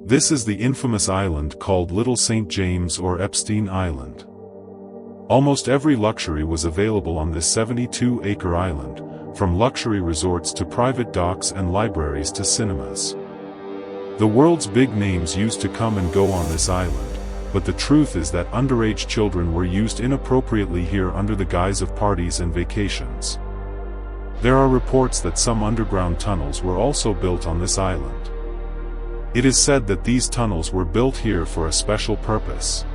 This is the infamous island called Little St. James or Epstein Island. Almost every luxury was available on this 72-acre island, from luxury resorts to private docks and libraries to cinemas. The world's big names used to come and go on this island, but the truth is that underage children were used inappropriately here under the guise of parties and vacations. There are reports that some underground tunnels were also built on this island. It is said that these tunnels were built here for a special purpose.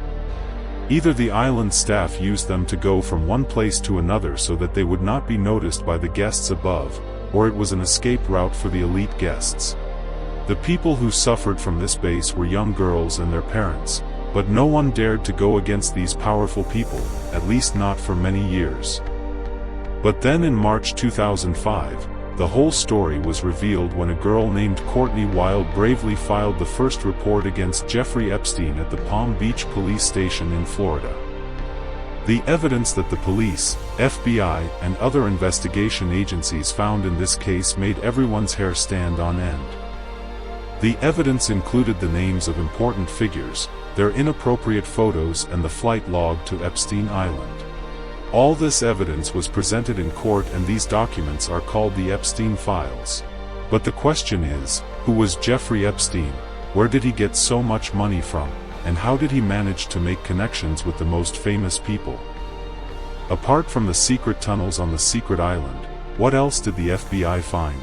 Either the island staff used them to go from one place to another so that they would not be noticed by the guests above, or it was an escape route for the elite guests. The people who suffered from this base were young girls and their parents, but no one dared to go against these powerful people, at least not for many years. But then in March 2005, the whole story was revealed when a girl named Courtney Wild bravely filed the first report against Jeffrey Epstein at the Palm Beach police station in Florida. The evidence that the police, FBI, and other investigation agencies found in this case made everyone's hair stand on end. The evidence included the names of important figures, their inappropriate photos, and the flight log to Epstein Island. All this evidence was presented in court, and these documents are called the Epstein Files. But the question is, who was Jeffrey Epstein? Where did he get so much money from? And how did he manage to make connections with the most famous people? Apart from the secret tunnels on the secret island, what else did the FBI find?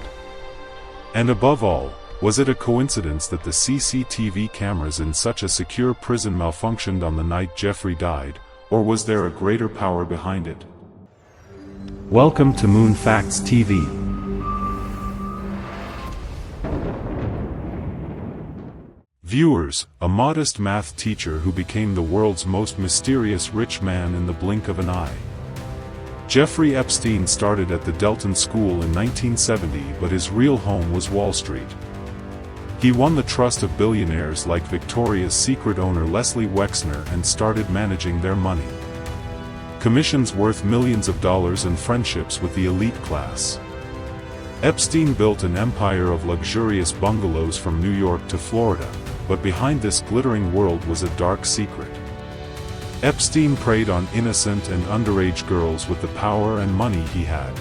And above all, was it a coincidence that the CCTV cameras in such a secure prison malfunctioned on the night Jeffrey died, or was there a greater power behind it? Welcome to Moon Facts TV. Viewers, a modest math teacher who became the world's most mysterious rich man in the blink of an eye. Jeffrey Epstein started at the Delton School in 1970, but his real home was Wall Street. He won the trust of billionaires like Victoria's Secret owner Leslie Wexner and started managing their money. Commissions worth millions of dollars and friendships with the elite class. Epstein built an empire of luxurious bungalows from New York to Florida, but behind this glittering world was a dark secret. Epstein preyed on innocent and underage girls with the power and money he had.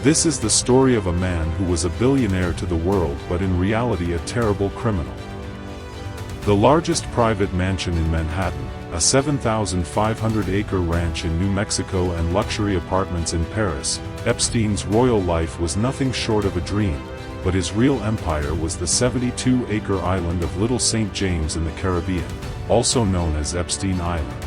This is the story of a man who was a billionaire to the world but in reality a terrible criminal. The largest private mansion in Manhattan, a 7,500-acre ranch in New Mexico, and luxury apartments in Paris, Epstein's royal life was nothing short of a dream, but his real empire was the 72-acre island of Little St. James in the Caribbean, also known as Epstein Island.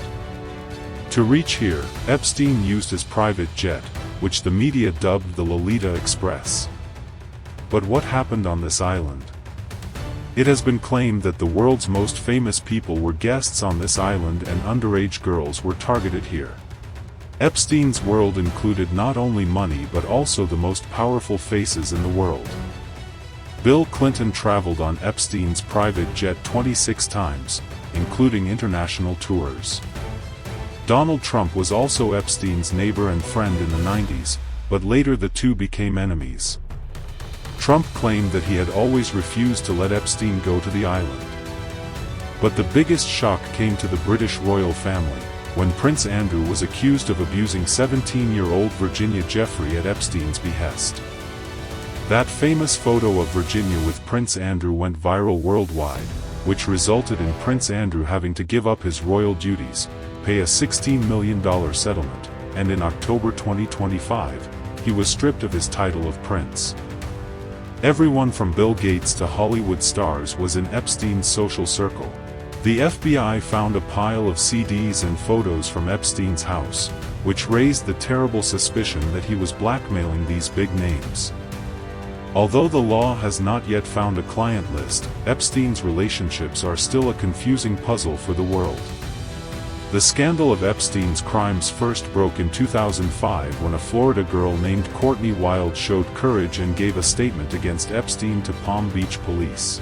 To reach here, Epstein used his private jet, which the media dubbed the Lolita Express. But what happened on this island? It has been claimed that the world's most famous people were guests on this island and underage girls were targeted here. Epstein's world included not only money but also the most powerful faces in the world. Bill Clinton traveled on Epstein's private jet 26 times, including international tours. Donald Trump was also Epstein's neighbor and friend in the 90s, but later the two became enemies. Trump claimed that he had always refused to let Epstein go to the island. But the biggest shock came to the British royal family, when Prince Andrew was accused of abusing 17-year-old Virginia Jeffrey at Epstein's behest. That famous photo of Virginia with Prince Andrew went viral worldwide, which resulted in Prince Andrew having to give up his royal duties, pay a $16 million settlement, and in October 2025, he was stripped of his title of prince. Everyone from Bill Gates to Hollywood stars was in Epstein's social circle. The FBI found a pile of CDs and photos from Epstein's house, which raised the terrible suspicion that he was blackmailing these big names. Although the law has not yet found a client list, Epstein's relationships are still a confusing puzzle for the world. The scandal of Epstein's crimes first broke in 2005 when a Florida girl named Courtney Wild showed courage and gave a statement against Epstein to Palm Beach police.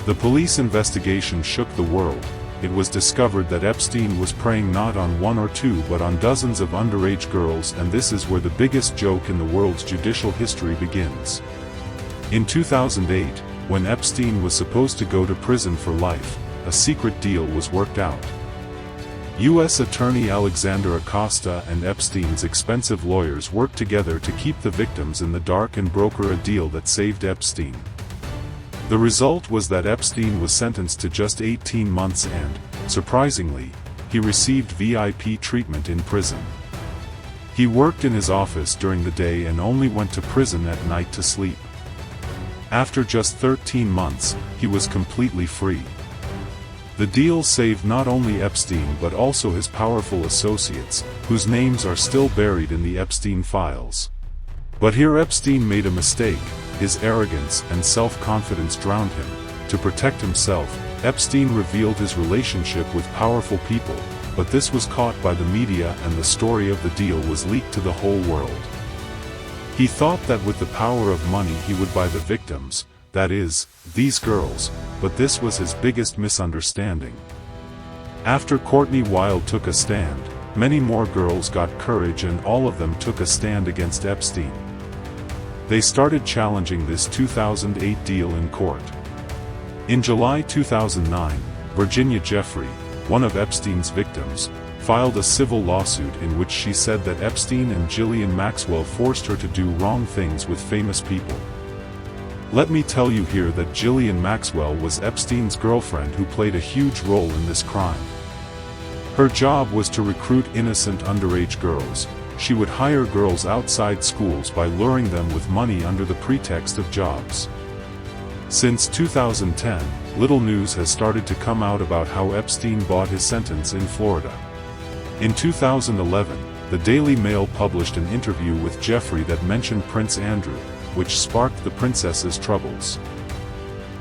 The police investigation shook the world. It was discovered that Epstein was preying not on one or two but on dozens of underage girls, and this is where the biggest joke in the world's judicial history begins. In 2008, when Epstein was supposed to go to prison for life, a secret deal was worked out. U.S. Attorney Alexander Acosta and Epstein's expensive lawyers worked together to keep the victims in the dark and broker a deal that saved Epstein. The result was that Epstein was sentenced to just 18 months and, surprisingly, he received VIP treatment in prison. He worked in his office during the day and only went to prison at night to sleep. After just 13 months, he was completely free. The deal saved not only Epstein but also his powerful associates, whose names are still buried in the Epstein files. But here Epstein made a mistake. His arrogance and self-confidence drowned him. To protect himself, Epstein revealed his relationship with powerful people, but this was caught by the media and the story of the deal was leaked to the whole world. He thought that with the power of money he would buy the victims, that is, these girls, but this was his biggest misunderstanding. After Courtney Wild took a stand, many more girls got courage and all of them took a stand against Epstein. They started challenging this 2008 deal in court. In July 2009, Virginia Jeffrey, one of Epstein's victims, filed a civil lawsuit in which she said that Epstein and Ghislaine Maxwell forced her to do wrong things with famous people. Let me tell you here that Ghislaine Maxwell was Epstein's girlfriend who played a huge role in this crime. Her job was to recruit innocent underage girls. She would hire girls outside schools by luring them with money under the pretext of jobs. Since 2010, little news has started to come out about how Epstein bought his sentence in Florida. In 2011, the Daily Mail published an interview with Jeffrey that mentioned Prince Andrew, which sparked the princess's troubles.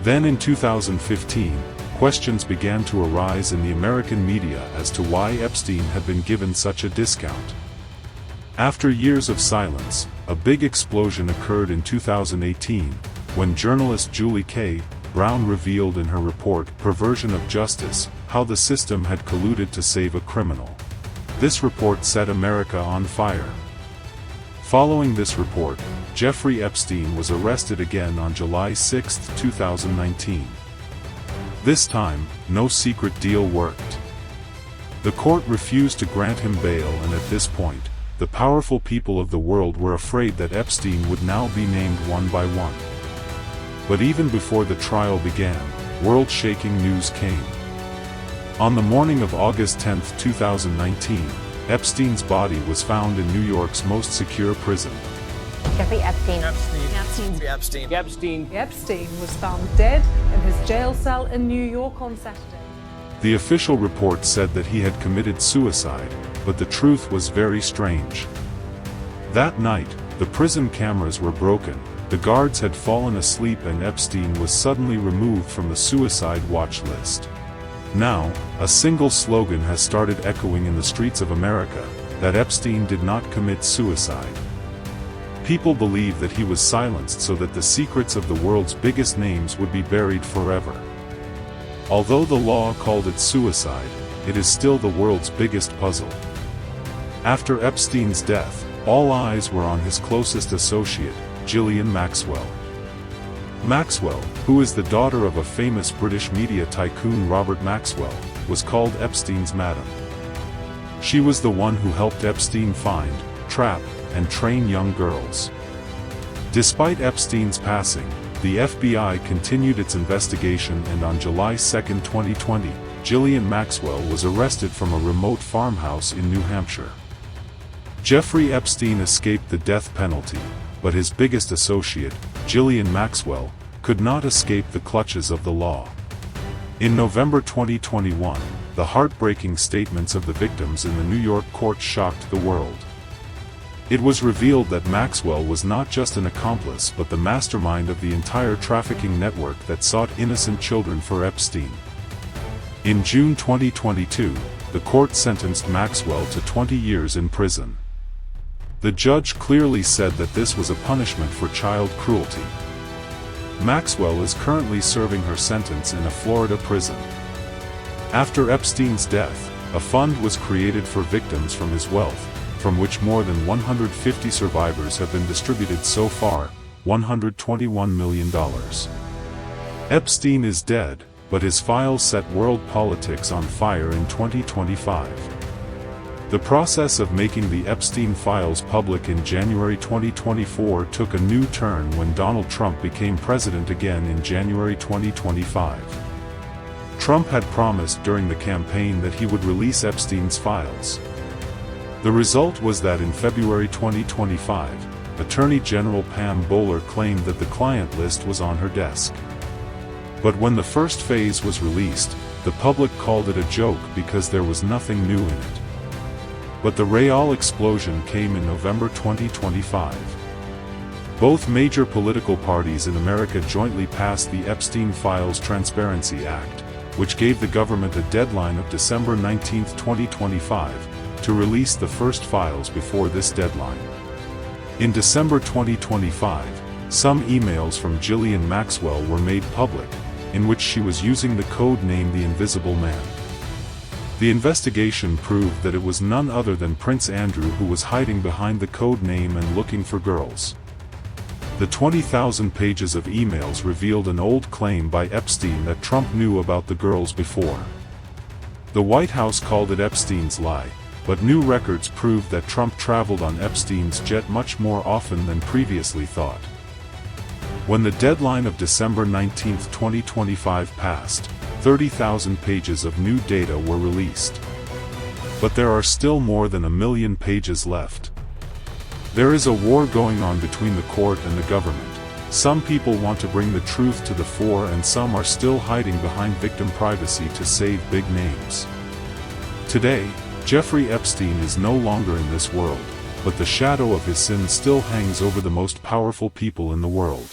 Then in 2015, questions began to arise in the American media as to why Epstein had been given such a discount. After years of silence, a big explosion occurred in 2018, when journalist Julie K. Brown revealed in her report, Perversion of Justice, how the system had colluded to save a criminal. This report set America on fire. Following this report, Jeffrey Epstein was arrested again on July 6, 2019. This time, no secret deal worked. The court refused to grant him bail, and at this point, the powerful people of the world were afraid that Epstein would now be named one by one. But even before the trial began, world-shaking news came. On the morning of August 10, 2019, Epstein's body was found in New York's most secure prison. Jeffrey Epstein. Epstein was found dead in his jail cell in New York on Saturday. The official report said that he had committed suicide, but the truth was very strange. That night, the prison cameras were broken, the guards had fallen asleep, and Epstein was suddenly removed from the suicide watch list. Now, a single slogan has started echoing in the streets of America, that Epstein did not commit suicide. People believe that he was silenced so that the secrets of the world's biggest names would be buried forever. Although the law called it suicide, it is still the world's biggest puzzle. After Epstein's death, all eyes were on his closest associate, Ghislaine Maxwell. Maxwell, who is the daughter of a famous British media tycoon Robert Maxwell, was called Epstein's madam. She was the one who helped Epstein find, trap, and train young girls. Despite Epstein's passing, the FBI continued its investigation, and on July 2, 2020, Ghislaine Maxwell was arrested from a remote farmhouse in New Hampshire. Jeffrey Epstein escaped the death penalty, but his biggest associate, Ghislaine Maxwell, could not escape the clutches of the law. In November 2021, the heartbreaking statements of the victims in the New York court shocked the world. It was revealed that Maxwell was not just an accomplice but the mastermind of the entire trafficking network that sought innocent children for Epstein. In June 2022, the court sentenced Maxwell to 20 years in prison. The judge clearly said that this was a punishment for child cruelty. Maxwell is currently serving her sentence in a Florida prison. After Epstein's death, a fund was created for victims from his wealth, from which more than 150 survivors have been distributed so far, $121 million. Epstein is dead, but his files set world politics on fire in 2025. The process of making the Epstein files public in January 2024 took a new turn when Donald Trump became president again in January 2025. Trump had promised during the campaign that he would release Epstein's files. The result was that in February 2025, Attorney General Pam Boehler claimed that the client list was on her desk. But when the first phase was released, the public called it a joke because there was nothing new in it. But the real explosion came in November 2025. Both major political parties in America jointly passed the Epstein Files Transparency Act, which gave the government a deadline of December 19, 2025, to release the first files before this deadline. In December 2025, some emails from Ghislaine Maxwell were made public, in which she was using the code name The Invisible Man. The investigation proved that it was none other than Prince Andrew who was hiding behind the code name and looking for girls. The 20,000 pages of emails revealed an old claim by Epstein that Trump knew about the girls before. The White House called it Epstein's lie, but new records proved that Trump traveled on Epstein's jet much more often than previously thought. When the deadline of December 19, 2025 passed, 30,000 pages of new data were released. But there are still more than 1 million pages left. There is a war going on between the court and the government. Some people want to bring the truth to the fore and some are still hiding behind victim privacy to save big names. Today, Jeffrey Epstein is no longer in this world, but the shadow of his sin still hangs over the most powerful people in the world.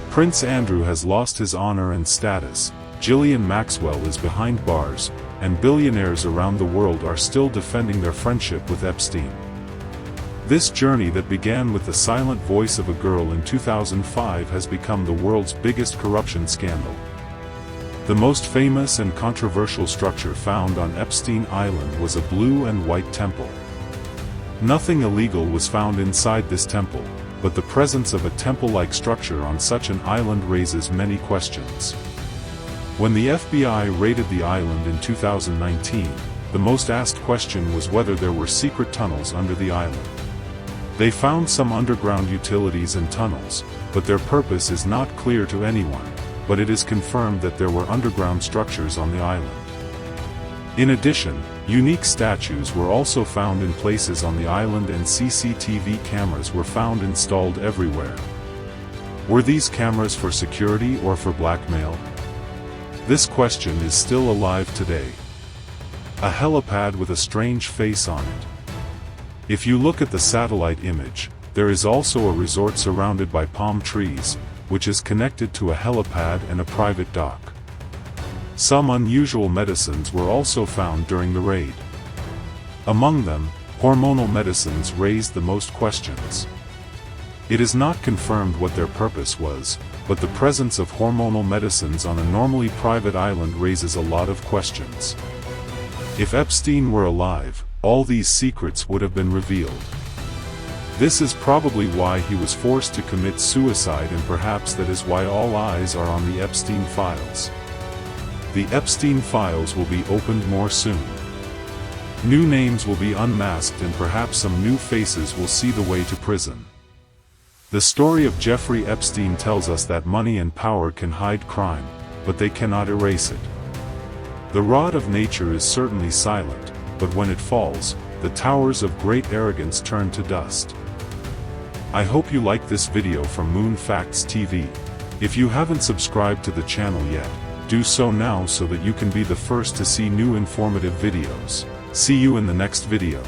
Prince Andrew has lost his honor and status, Ghislaine Maxwell is behind bars, and billionaires around the world are still defending their friendship with Epstein. This journey that began with the silent voice of a girl in 2005 has become the world's biggest corruption scandal. The most famous and controversial structure found on Epstein Island was a blue and white temple. Nothing illegal was found inside this temple, but the presence of a temple-like structure on such an island raises many questions. When the FBI raided the island in 2019, the most asked question was whether there were secret tunnels under the island. They found some underground utilities and tunnels, but their purpose is not clear to anyone, but it is confirmed that there were underground structures on the island. In addition, unique statues were also found in places on the island and CCTV cameras were found installed everywhere. Were these cameras for security or for blackmail? This question is still alive today. A helipad with a strange face on it. If you look at the satellite image, there is also a resort surrounded by palm trees, which is connected to a helipad and a private dock. Some unusual medicines were also found during the raid. Among them, hormonal medicines raised the most questions. It is not confirmed what their purpose was, but the presence of hormonal medicines on a normally private island raises a lot of questions. If Epstein were alive, all these secrets would have been revealed. This is probably why he was forced to commit suicide, and perhaps that is why all eyes are on the Epstein files. The Epstein files will be opened more soon. New names will be unmasked and perhaps some new faces will see the way to prison. The story of Jeffrey Epstein tells us that money and power can hide crime, but they cannot erase it. The rod of nature is certainly silent, but when it falls, the towers of great arrogance turn to dust. I hope you like this video from Moon Facts TV. If you haven't subscribed to the channel yet, do so now so that you can be the first to see new informative videos. See you in the next video.